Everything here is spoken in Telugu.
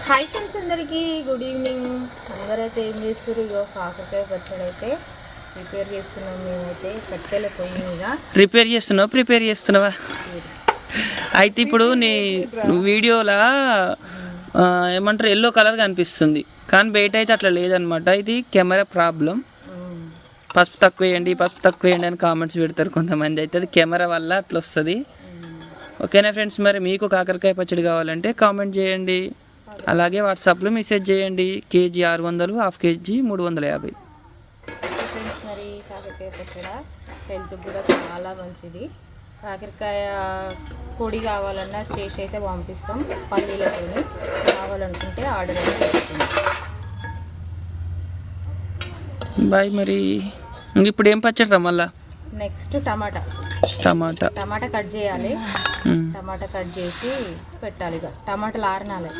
హాయ్ ఫ్రెండ్స్, అందరికీ గుడ్ ఈవినింగ్. అందరైతే ఏం చేస్తారు? ఇగో కాకరకాయ పచ్చడి అయితే ప్రిపేర్ చేస్తున్నాం. మేమైతే కట్టెల పొయ్యి మీద ప్రిపేర్ చేస్తున్నావా? అయితే ఇప్పుడు నీ వీడియోలా ఏమంటారు ఎల్లో కలర్ కనిపిస్తుంది, కానీ బయట అయితే అట్లా లేదనమాట. ఇది కెమెరా ప్రాబ్లం. పసుపు తక్కువ వేయండి అని కామెంట్స్ పెడతారు కొంతమంది. అయితే అది కెమెరా వల్ల అట్లా వస్తుంది. ఓకేనా ఫ్రెండ్స్? మరి మీకు కాకరకాయ పచ్చడి కావాలంటే కామెంట్ చేయండి, అలాగే వాట్సాప్లో మెసేజ్ చేయండి. KG 600, half KG 350. ఫ్రెండ్స్, మరి కాకరకాయ పచ్చడి హెల్త్ కూడా చాలా మంచిది. కాకరకాయ పొడి కావాలన్నా చేసి అయితే పంపిస్తాం. పల్లీలతో కావాలనుకుంటే ఆర్డర్ అయితే చేస్తున్నాం. బాయ్. మరి ఇప్పుడు ఏం పచ్చడి రా? మళ్ళా నెక్స్ట్ టమాటా కట్ చేయాలి. టమాటా కట్ చేసి పెట్టాలి. ఇక టమాటాలు ఆరనాలి.